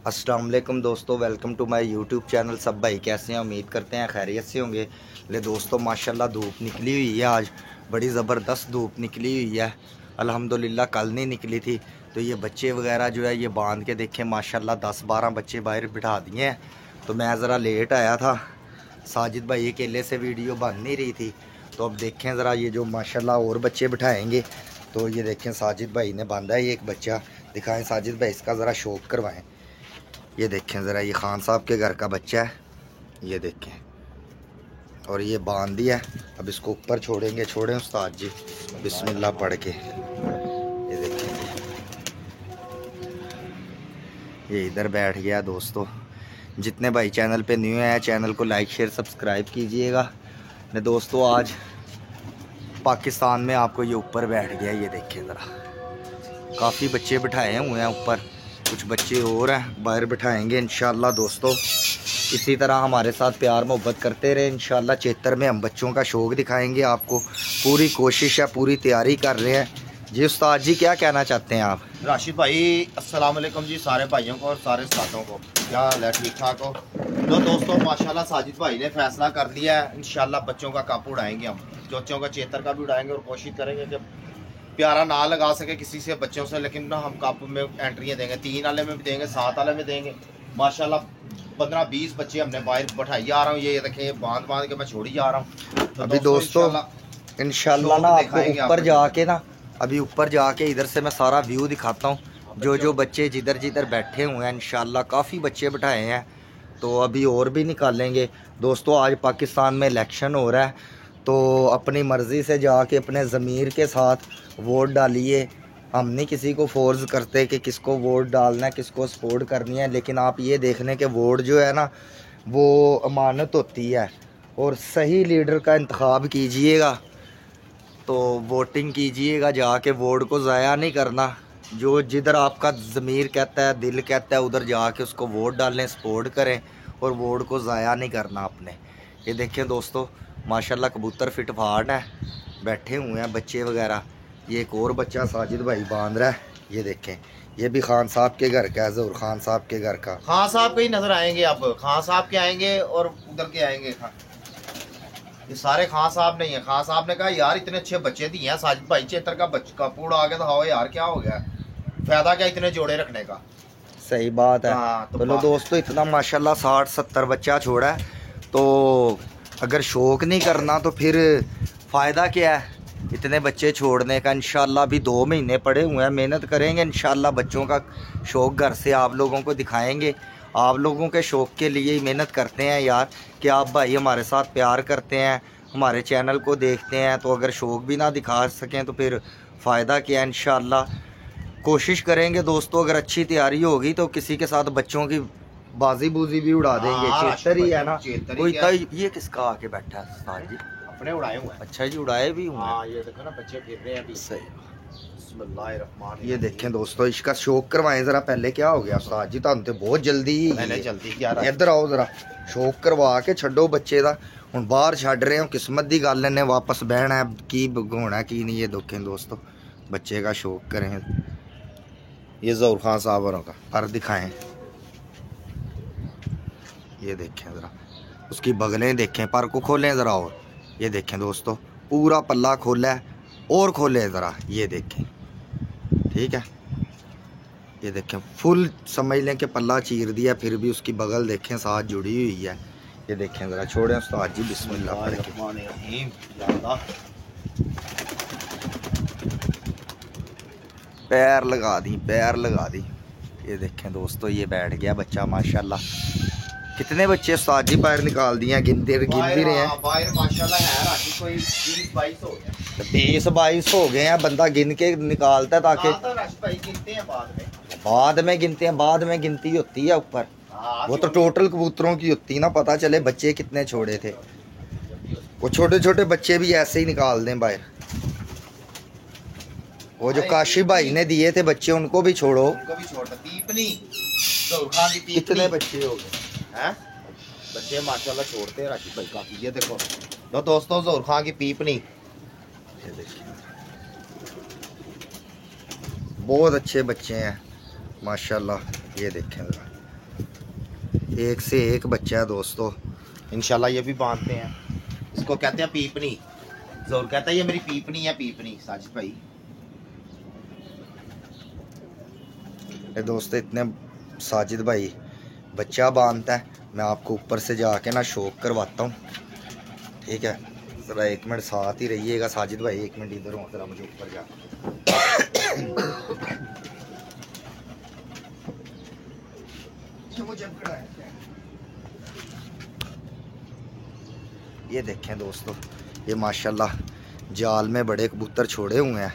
अस्सलाम वालेकुम दोस्तों, welcome to my YouTube channel. सब भाई कैसे हैं? उम्मीद करते हैं खैरियत से होंगे। ले दोस्तों, माशाल्लाह धूप निकली हुई है। आज बड़ी ज़बरदस्त धूप निकली हुई है। अल्हम्दुलिल्लाह कल नहीं निकली थी। तो ये बच्चे वगैरह जो है ये बांध के देखें, माशाल्लाह 10-12 बच्चे बाहर बिठा दिए हैं। तो मैं ज़रा लेट आया था, साजिद भाई अकेले से वीडियो बन नहीं रही थी। तो अब देखें ज़रा ये जो माशाल्लाह और बच्चे बिठाएँगे। तो ये देखें साजिद भाई ने बांधा है ये एक बच्चा। दिखाएँ साजिद भाई, इसका ज़रा शौक करवाएँ। ये देखें ज़रा, ये खान साहब के घर का बच्चा है, ये देखें। और ये बांध दिया। अब इसको ऊपर छोड़ेंगे। छोड़ें उस्ताद जी, बिस्मिल्लाह पढ़ के। ये देखें, ये इधर बैठ गया। दोस्तों, जितने भाई चैनल पे न्यू हैं चैनल को लाइक शेयर सब्सक्राइब कीजिएगा। ने दोस्तों, आज पाकिस्तान में आपको ये ऊपर बैठ गया। ये देखें ज़रा, काफ़ी बच्चे बिठाए हुए हैं ऊपर, कुछ बच्चे और हैं बाहर बिठाएंगे इंशाल्लाह। दोस्तों, इसी तरह हमारे साथ प्यार मोहब्बत करते रहे इंशाल्लाह। चेतर में हम बच्चों का शौक़ दिखाएंगे आपको। पूरी कोशिश है, पूरी तैयारी कर रहे हैं। जी उस्ताद जी, क्या कहना चाहते हैं आप? राशिद भाई, अस्सलाम वालेकुम जी, सारे भाइयों को और सारे साथों को। क्या हाल है? ठीक ठाक हो? तो दोस्तों, माशाल्लाह साजिद भाई ने फैसला कर लिया है, इंशाल्लाह बच्चों का कप उड़ाएंगे हम। बच्चों का चेतर का भी उड़ाएंगे और कोशिश करेंगे कि प्यारा ना लगा सके किसी से बच्चों से, लेकिन ना हम कप में एंट्रियाँ देंगे। 3 वाले में भी देंगे, 7 वाले में देंगे। माशाल्लाह 15-20 बच्चे हमने बाहर बैठाई आ रहा हूँ। ये देखें, बांध के मैं छोड़ी जा रहा हूँ। तो अभी दोस्तों इंशाल्लाह ना आपको ऊपर जाके ना, अभी ऊपर जाके इधर से मैं सारा व्यू दिखाता हूँ। जो बच्चे जिधर जिधर बैठे हुए हैं इंशाल्लाह काफ़ी बच्चे बिठाए हैं। तो अभी और भी निकालेंगे। दोस्तों, आज पाकिस्तान में इलेक्शन हो रहा है, तो अपनी मर्ज़ी से जाके अपने ज़मीर के साथ वोट डालिए। हम नहीं किसी को फोर्स करते कि किसको वोट डालना है, किसको सपोर्ट करनी है। लेकिन आप ये देखने के वोट जो है ना, वो अमानत होती है। और सही लीडर का इंतखाब कीजिएगा, तो वोटिंग कीजिएगा जाके। वोट को ज़ाया नहीं करना। जो जिधर आपका ज़मीर कहता है, दिल कहता है, उधर जाके उसको वोट डालें, सपोर्ट करें। और वोट को ज़ाया नहीं करना आपने। ये देखें दोस्तों, माशाल्लाह कबूतर फिट फाट है, बैठे हुए हैं बच्चे वगैरह। ये एक और बच्चा साजिद भाई बांध रहा है। ये देखें, ये भी खान साहब के घर का है, ज़हूर खान साहब के घर का। खान साहब के ही नजर आएंगे। अब खान साहब के आएंगे और उधर के आएंगे। ये सारे खान साहब नहीं है। खान साहब ने कहा यार इतने अच्छे बच्चे दिए हैं, साजिद भाई चेतर का बच्चा कपूड़ आ गया, तो हाँ यार क्या हो गया, फायदा क्या इतने जोड़े रखने का। सही बात है। तो चलो दोस्तों, इतना माशाल्लाह 60-70 बच्चा छोड़ा है। तो अगर शौक़ नहीं करना तो फिर फ़ायदा क्या है इतने बच्चे छोड़ने का। इंशाल्लाह अभी 2 महीने पड़े हुए हैं, मेहनत करेंगे इंशाल्लाह। बच्चों का शौक़ घर से आप लोगों को दिखाएंगे। आप लोगों के शौक़ के लिए ही मेहनत करते हैं यार, कि आप भाई हमारे साथ प्यार करते हैं, हमारे चैनल को देखते हैं। तो अगर शौक़ भी ना दिखा सकें तो फिर फ़ायदा क्या है। इंशाल्लाह कोशिश करेंगे दोस्तों, अगर अच्छी तैयारी होगी तो किसी के साथ बच्चों की बाजी बूजी भी उड़ा देंगे। चेतर ही है ना कोई। ये किसका आके बैठा है उस्ताद जी? अपने उड़ाए हुए हैं। अच्छा जी, उड़ाए भी हुए हैं। ये देखो ना, बच्चे फिर रहे हैं अभी। सही। बिस्मिल्लाहिर्रहमानिर्रहीम। ये देखें दोस्तों, इसका शौक करवाएं ज़रा। पहले क्या हो गया उस्ताद जी, तुम तो बहुत जल्दी मैंने जल्दी क्या इधर आओ ज़रा। शौक करवा के छड्डो बच्चे का। हुण बाहर छड्ड रहे हो, किस्मत की गल ने वापस बहना है, की होना की नहीं। ये देखें दोस्तों, बच्चे का शौक करें। ये ज़हूर खान साहब औरों का पर दिखाएं। ये देखें ज़रा, उसकी बगलें देखें, पर को खोलें ज़रा। और ये देखें दोस्तों, पूरा पल्ला खोला है, और खोलें ज़रा। ये देखें, ठीक है। ये देखें, फुल समझ लें कि पल्ला चीर दिया, फिर भी उसकी बगल देखें साथ जुड़ी हुई है। ये देखें ज़रा, छोड़ें उस्ताद जी, बिस्मिल्लाह। पैर लगा दी, पैर लगा दी। ये देखें दोस्तों, ये बैठ गया बच्चा माशाल्लाह। कितने बच्चे उस्ताद जी बाहर निकाल दिए हैं? गिन भी रहे हैं। बाहर माशाल्लाह है कोई 20-22 हो गया। 20-22 हो गए हैं। बंदा गिन के निकालता है ताकि बाद में गिनते हैं। बाद में गिनती होती है ऊपर, वो तो टोटल कबूतरों की होती ना, पता चले बच्चे कितने छोड़े थे। वो छोटे छोटे बच्चे भी ऐसे ही निकाल दें बाहर। वो जो काशी भाई ने दिए थे बच्चे, उनको भी छोड़ो। कितने बच्चे हो गए हैं? बच्चे माशाल्लाह छोड़ते हैं राशिद भाई काफी। ये देखो तो दोस्तों, ज़हूर खान की पीपनी, ये देखिए, बहुत अच्छे बच्चे हैं माशाल्लाह। ये देखें ज़रा, एक से एक बच्चा है दोस्तों। इंशाल्लाह ये भी बांधते हैं। इसको कहते हैं पीपनी। जोर कहता है ये मेरी पीपनी है, पीपनी साजिद भाई। ये दोस्तों इतने साजिद भाई बच्चा बांधता है। मैं आपको ऊपर से जाके ना शौक करवाता हूँ, ठीक है। ज़रा 1 मिनट साथ ही रहिएगा साजिद भाई, 1 मिनट इधर हो ज़रा, मुझे ऊपर जा। ये देखें दोस्तों, ये माशाल्लाह जाल में बड़े कबूतर छोड़े हुए हैं।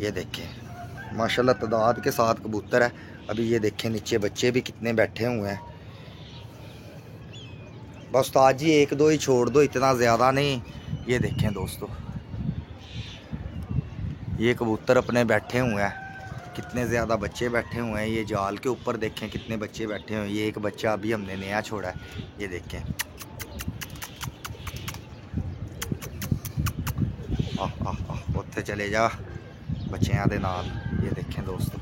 ये देखें माशाल्लाह तादाद के साथ कबूतर है। अभी ये देखें नीचे बच्चे भी कितने बैठे हुए हैं। बस उस्ताद जी 1-2 ही छोड़ दो, इतना ज़्यादा नहीं। ये देखें दोस्तों, ये कबूतर अपने बैठे हुए हैं, कितने ज़्यादा बच्चे बैठे हुए हैं। ये जाल के ऊपर देखें कितने बच्चे बैठे हुए हैं। ये एक बच्चा अभी हमने नया छोड़ा है, ये देखें। उत्थे चले जा बच्चियां दे नाल। ये देखें दोस्तों,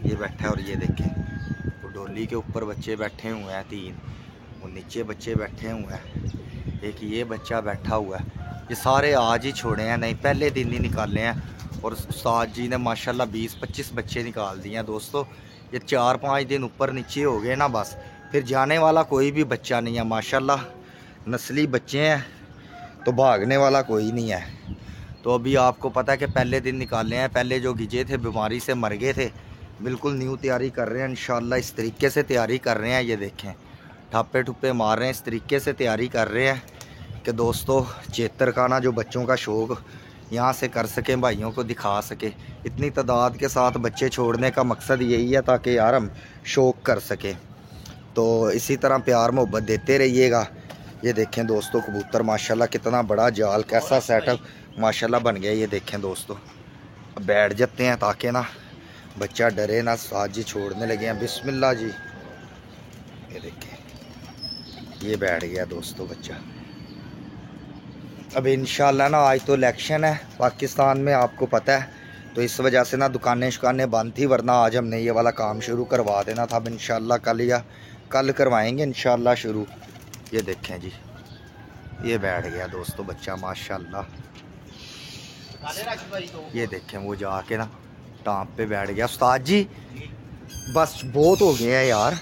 ये बैठा है और ये देखें वो डोली के ऊपर बच्चे बैठे हुए हैं 3। वो नीचे बच्चे बैठे हुए हैं, एक ये बच्चा बैठा हुआ है। ये सारे आज ही छोड़े हैं, नहीं पहले दिन ही निकाले हैं। और उस्ताद जी ने माशाल्लाह 20-25 बच्चे निकाल दिए हैं दोस्तों। ये 4-5 दिन ऊपर नीचे हो गए ना, बस फिर जाने वाला कोई भी बच्चा नहीं है। माशाल्लाह नस्ली बच्चे हैं, तो भागने वाला कोई नहीं है। तो अभी आपको पता है कि पहले दिन निकाले हैं। पहले जो गिजे थे बीमारी से मर गए थे, बिल्कुल न्यू तैयारी कर रहे हैं इंशाल्लाह। इस तरीके से तैयारी कर रहे हैं, ये देखें ठापे ठुप्पे मार रहे हैं। इस तरीके से तैयारी कर रहे हैं कि दोस्तों चेतर का ना जो बच्चों का शौक़ यहाँ से कर सकें, भाइयों को दिखा सके। इतनी तादाद के साथ बच्चे छोड़ने का मकसद यही है ताकि यार हम शौक़ कर सकें। तो इसी तरह प्यार मोहब्बत देते रहिएगा। ये देखें दोस्तों कबूतर माशाल्लाह कितना बड़ा जाल, कैसा सेटअप माशाल्लाह बन गया। ये देखें दोस्तों, अब बैठ जाते हैं ताकि ना बच्चा डरे ना। साथ जी छोड़ने लगे हैं, बिस्मिल्लाह जी। ये देखें ये बैठ गया दोस्तों बच्चा। अब इंशाल्लाह ना आज तो इलेक्शन है पाकिस्तान में, आपको पता है, तो इस वजह से ना दुकानें शुकानें बंद थी, वरना आज हमने ये वाला काम शुरू करवा देना था। अब इंशाल्लाह कल या कल करवाएंगे इंशाल्लाह शुरू। ये देखें जी, ये बैठ गया दोस्तों बच्चा माशाल्लाह। ये देखें वो जाके ना टाँप पे बैठ गया। उस्ताद जी बस बहुत हो गए हैं यार,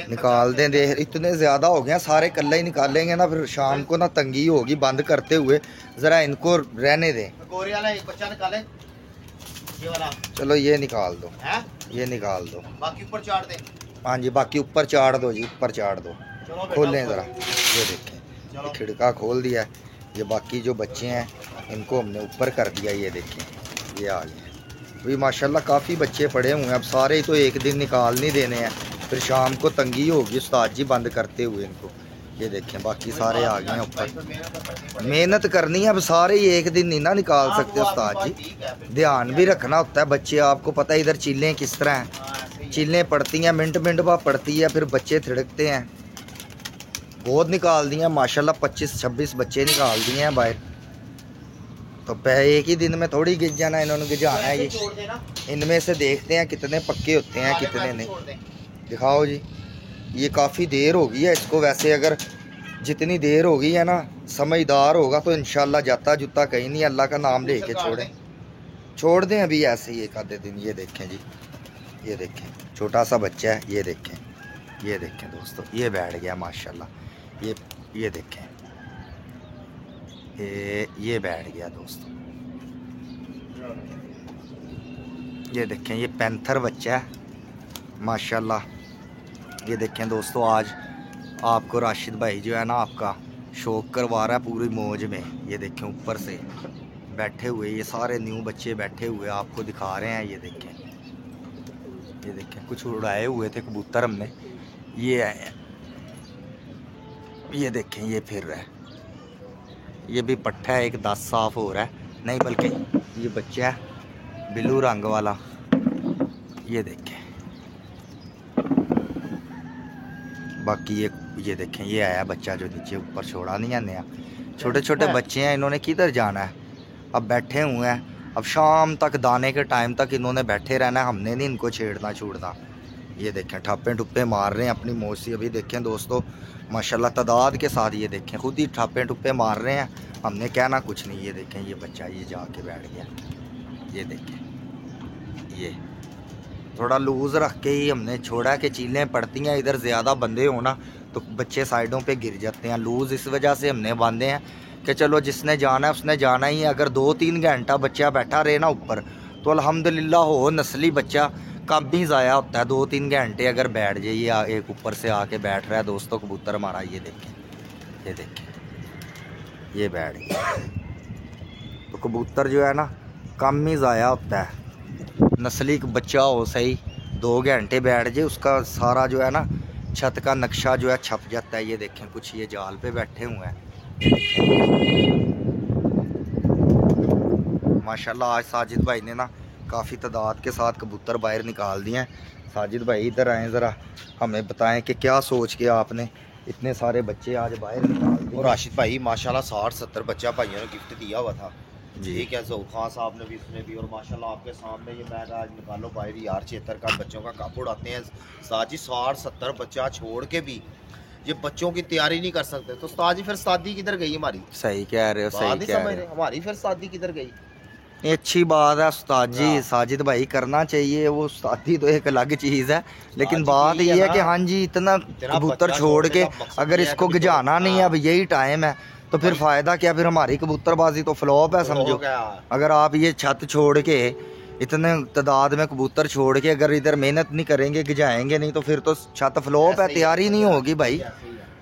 निकाल दें। दे इतने ज़्यादा हो गए हैं, सारे कल्ला ही निकालेंगे ना फिर शाम को ना तंगी होगी बंद करते हुए। ज़रा इनको रहने दें। चलो ये निकाल दो, ये निकाल दो, बाकी ऊपर चाड़ दें। हाँ जी बाकी ऊपर चाड़ दो जी, ऊपर चाड़ दो। खोलें ज़रा, ये देखें खिड़का खोल दिया। ये बाकी जो बच्चे हैं इनको हमने ऊपर कर दिया। ये देखें ये आ गए अभी माशाल्लाह काफ़ी बच्चे पड़े हुए हैं। अब सारे ही तो एक दिन निकाल नहीं देने हैं, फिर शाम को तंगी होगी उस्ताद जी बंद करते हुए इनको। ये देखें बाकी सारे आ गए हैं ऊपर। मेहनत करनी है, अब सारे ही एक दिन नहीं ना निकाल सकते उस्ताद जी, ध्यान भी रखना होता है। बच्चे आपको पता है इधर चीलें किस तरह हैं, चीलें पड़ती हैं मिनट मिनट बाद पड़ती है, फिर बच्चे थिड़कते हैं। बहुत निकाल दिए हैं माशाल्लाह, 25-26 बच्चे निकाल दिए हैं बाहर। तो एक ही दिन में थोड़ी गिज जाना, इन्होंने गिजाना है। ये इनमें से देखते हैं कितने पक्के होते हैं कितने नहीं। दिखाओ जी, ये काफ़ी देर हो गई है इसको। वैसे अगर जितनी देर हो गई है ना, समझदार होगा तो इंशाल्लाह जाता जुता कहीं नहीं, अल्लाह का नाम लेके छोड़ दें अभी ऐसे ही एक आधे दिन। ये देखें जी, ये देखें छोटा सा बच्चा है। ये देखें दोस्तों, ये बैठ गया माशाल्लाह। ये देखें ये बैठ गया दोस्तों। ये देखें ये पैंथर बच्चा है माशाल्लाह। ये देखें दोस्तों, आज आपको राशिद भाई जो है ना आपका शौक करवा रहा है पूरी मौज में। ये देखें ऊपर से बैठे हुए ये सारे न्यू बच्चे बैठे हुए आपको दिखा रहे हैं। ये देखें कुछ उड़ाए हुए थे कबूतर हमने, ये आए हैं। ये देखें ये फिर रहा है, ये भी पट्ठा है, एक 10 साफ हो रहा है नहीं, बल्कि ये बच्चा है ब्लू रंग वाला। ये देखें बाकी ये देखें ये आया बच्चा जो नीचे ऊपर छोड़ा नहीं है नया। छोटे छोटे बच्चे हैं, इन्होंने किधर जाना है, अब बैठे हुए हैं। अब शाम तक दाने के टाइम तक इन्होंने बैठे रहना है, हमने नहीं इनको छेड़ना छूड़ना। ये देखें ठापे टुप्पे मार रहे हैं अपनी मौज से। अभी देखें दोस्तों माशाल्लाह तादाद के साथ ये देखें खुद ही ठापे टुप्पे मार रहे हैं, हमने कहना कुछ नहीं। ये देखें ये बच्चा ये जाके बैठ गया, ये देखें ये थोड़ा लूज़ रख के ही हमने छोड़ा कि चीलें पड़ती हैं, इधर ज़्यादा बंदे हो ना तो बच्चे साइडों पे गिर जाते हैं। लूज़ इस वजह से हमने बांधे हैं कि चलो जिसने जाना है उसने जाना ही है। अगर 2-3 घंटा बच्चा बैठा रहे ना ऊपर तो अल्हम्दुलिल्लाह हो नस्ली बच्चा कम ही ज़ाया होता है। 2-3 घंटे अगर बैठ जाइए, एक ऊपर से आके बैठ रहा है दोस्तों कबूतर हमारा, ये देखें ये बैठ गया। तो कबूतर जो है ना कम ही ज़ाया होता है। नस्ली बच्चा हो सही 2 घंटे बैठ जाए उसका सारा जो है ना छत का नक्शा जो है छप जाता है। ये देखें कुछ ये जाल पे बैठे हुए हैं, माशाल्लाह। आज साजिद भाई ने ना काफ़ी तादाद के साथ कबूतर बाहर निकाल दिए हैं। साजिद भाई इधर आएँ ज़रा, हमें बताएं कि क्या सोच के आपने इतने सारे बच्चे आज बाहर निकाल दिए। और राशिद भाई माशाल्लाह 60-70 बच्चा भाइयों ने गिफ्ट दिया हुआ था जी। ठीक है, ज़हूर खान साहब ने भी उसने भी। और माशाल्लाह आपके सामने ये मैं आज निकालो बाहर यार चेतर का बच्चों का काप उड़ाते हैं। साजी 60-70 बच्चा छोड़ के भी ये बच्चों की तैयारी नहीं कर सकते तो उस्ताद जी फिर शादी किधर गई हमारी? सही कह रहे हो, सही कह रहे हो, हमारी फिर शादी किधर गई? ये अच्छी बात है उस्ताद जी, साजिद भाई करना चाहिए वो। उस्तादी तो एक अलग चीज़ है, लेकिन बात ये है कि हाँ जी इतना कबूतर छोड़ के अगर इसको गिजाना नहीं है, अब यही टाइम है तो फिर फ़ायदा क्या? फिर हमारी कबूतरबाजी तो फ्लॉप है समझो। अगर आप ये छत छोड़ के इतने तादाद में कबूतर छोड़ के अगर इधर मेहनत नहीं करेंगे गिजाएंगे नहीं तो फिर तो छत फ्लॉप है, तैयारी नहीं होगी भाई।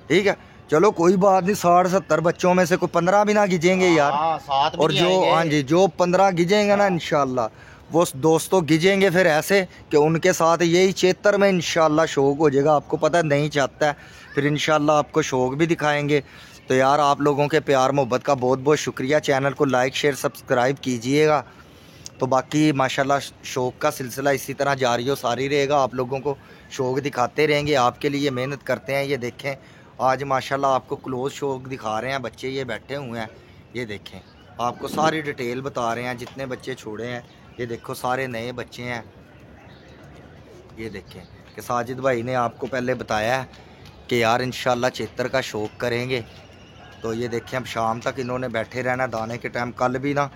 ठीक है चलो कोई बात नहीं, 60-70 बच्चों में से कोई 15 भी ना गिजेंगे यार। और जो हाँ जी जो 15 गिजेंगे ना इंशाल्लाह वो दोस्तों गिजेंगे फिर ऐसे कि उनके साथ यही चेतर में इंशाल्लाह शौक हो जाएगा। आपको पता नहीं चाहता है फिर इंशाल्लाह आपको शौक भी दिखाएंगे। तो यार आप लोगों के प्यार मोहब्बत का बहुत बहुत शुक्रिया। चैनल को लाइक शेयर सब्सक्राइब कीजिएगा। तो बाकी माशाल्लाह शौक का सिलसिला इसी तरह जारी हो सारी रहेगा, आप लोगों को शौक दिखाते रहेंगे, आपके लिए मेहनत करते हैं। ये देखें आज माशाल्लाह आपको क्लोज शौक दिखा रहे हैं, बच्चे ये बैठे हुए हैं। ये देखें आपको सारी डिटेल बता रहे हैं जितने बच्चे छोड़े हैं। ये देखो सारे नए बच्चे हैं। ये देखें कि साजिद भाई ने आपको पहले बताया है कि यार इंशाल्लाह चेतर का शौक करेंगे। तो ये देखें अब शाम तक इन्होंने बैठे रहना दाने के टाइम। कल भी ना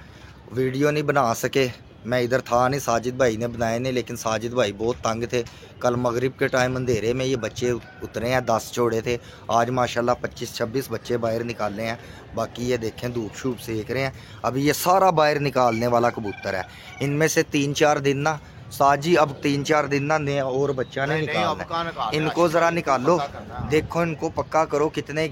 वीडियो नहीं बना सके, मैं इधर था नहीं, साजिद भाई ने बनाए नहीं, लेकिन साजिद भाई बहुत तंग थे। कल मगरिब के टाइम अंधेरे में ये बच्चे उतरे हैं, 10 छोड़े थे। आज माशाल्लाह 25-26 बच्चे बाहर निकाले हैं। बाकी ये देखें धूप शूप सेक रहे हैं। अभी ये सारा बाहर निकालने वाला कबूतर है। इनमें से 3-4 दिन ना साजी अब 3-4 दिन ना नया और बच्चा नहीं निकालना, इनको ज़रा निकालो। देखो इनको पक्का करो कितने